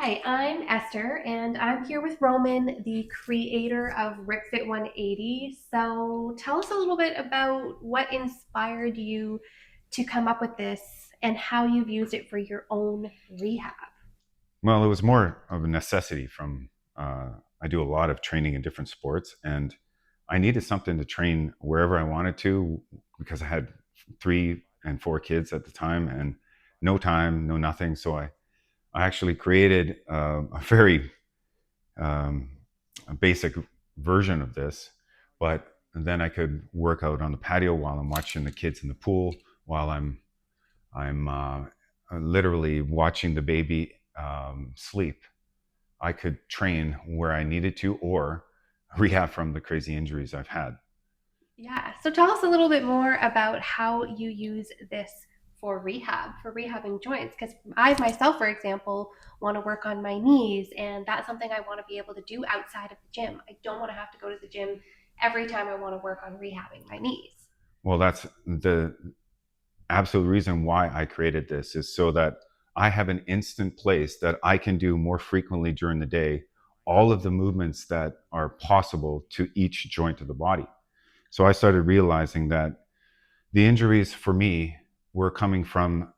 Hi, I'm Esther, and I'm here with Roman, the creator of RipFit180. So tell us a little bit about what inspired you to come up with this and how you've used it for your own rehab. Well, it was more of a necessity I do a lot of training in different sports, and I needed something to train wherever I wanted to because I had 3 and 4 kids at the time and no time, no nothing. So I actually created a very um, a basic version of this, but then I could work out on the patio while I'm watching the kids in the pool, while I'm literally watching the baby sleep. I could train where I needed to or rehab from the crazy injuries I've had. Yeah, so tell us a little bit more about how you use this for rehabbing joints. Because I myself, for example, want to work on my knees, and that's something I want to be able to do outside of the gym. I don't want to have to go to the gym every time I want to work on rehabbing my knees. Well, that's the absolute reason why I created this is so that I have an instant place that I can do more frequently during the day all of the movements that are possible to each joint of the body. So I started realizing that the injuries for me were coming from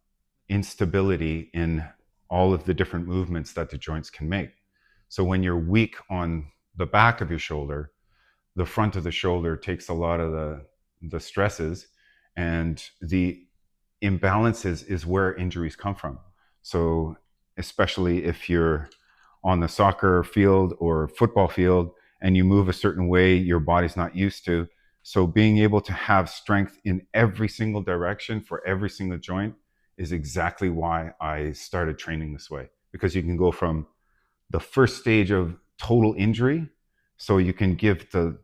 instability in all of the different movements that the joints can make. So when you're weak on the back of your shoulder, the front of the shoulder takes a lot of the stresses, and the imbalances is where injuries come from. So especially if you're on the soccer field or football field and you move a certain way your body's not used to. So being able to have strength in every single direction for every single joint is exactly why I started training this way, because you can go from the first stage of total injury, so you can give the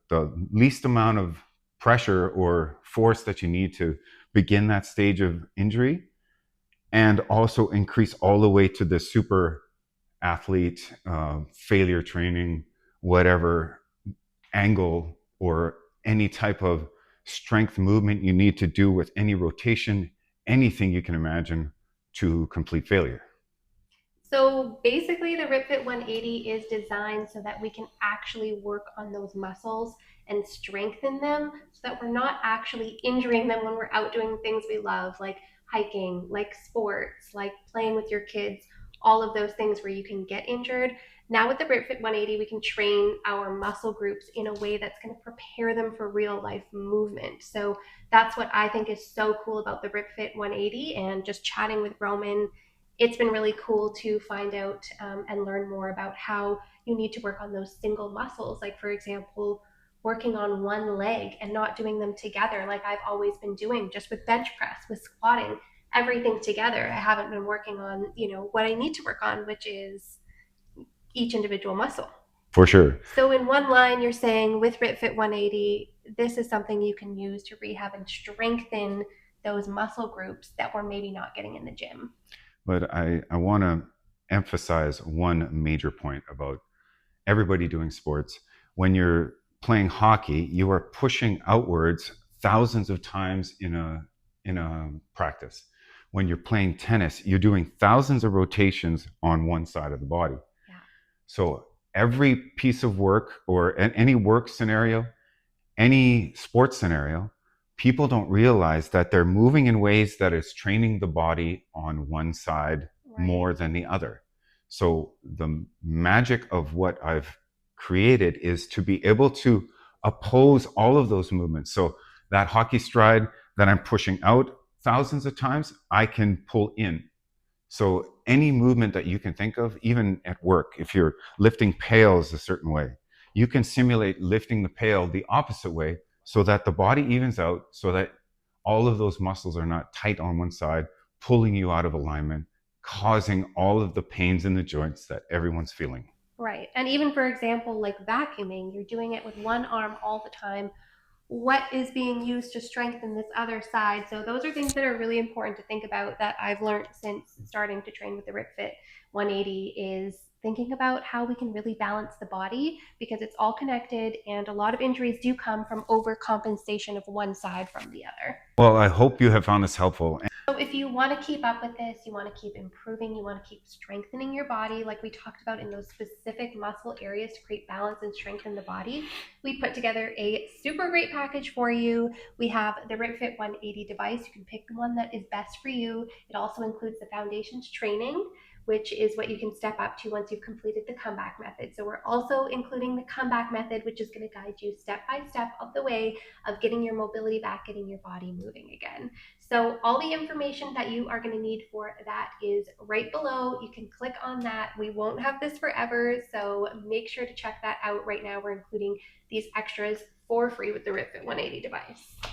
least amount of pressure or force that you need to begin that stage of injury, and also increase all the way to the super athlete, failure training, whatever angle or any type of strength movement you need to do with any rotation, anything you can imagine to complete failure. So basically, the RipFit 180 is designed so that we can actually work on those muscles and strengthen them so that we're not actually injuring them when we're out doing things we love, like hiking, like sports, like playing with your kids, all of those things where you can get injured. Now, with the RipFit 180, we can train our muscle groups in a way that's going to prepare them for real life movement. So that's what I think is so cool about the RipFit 180. And just chatting with Roman, it's been really cool to find out and learn more about how you need to work on those single muscles. Like, for example, working on one leg and not doing them together, like I've always been doing just with bench press, with squatting, everything together. I haven't been working on, what I need to work on, which is each individual muscle. For sure. So, in one line, you're saying with RipFit 180, this is something you can use to rehab and strengthen those muscle groups that we're maybe not getting in the gym. But I want to emphasize one major point about everybody doing sports. When you're playing hockey, you are pushing outwards thousands of times in a practice. When you're playing tennis, you're doing thousands of rotations on one side of the body. Yeah. So every piece of work or any work scenario, any sports scenario, people don't realize that they're moving in ways that is training the body on one side Right. more than the other. So the magic of what I've created is to be able to oppose all of those movements. So that hockey stride that I'm pushing out thousands of times, I can pull in. So any movement that you can think of, even at work, if you're lifting pails a certain way, you can simulate lifting the pail the opposite way so that the body evens out, so that all of those muscles are not tight on one side, pulling you out of alignment, causing all of the pains in the joints that everyone's feeling. Right. And even for example, like vacuuming, you're doing it with one arm all the time. What is being used to strengthen this other side? So those are things that are really important to think about that I've learned since starting to train with the RipFit 180 is thinking about how we can really balance the body because it's all connected and a lot of injuries do come from overcompensation of one side from the other. Well, I hope you have found this helpful. So if you want to keep up with this, you want to keep improving, you want to keep strengthening your body, like we talked about in those specific muscle areas to create balance and strengthen the body, we put together a super great package for you. We have the RipFit 180 device. You can pick the one that is best for you. It also includes the foundations training, which is what you can step up to once you've completed the comeback method. So we're also including the comeback method, which is going to guide you step by step of the way of getting your mobility back, getting your body moving again. So all the information that you are going to need for that is right below. You can click on that. We won't have this forever, so make sure to check that out right now. We're including these extras for free with the RipFit 180 device.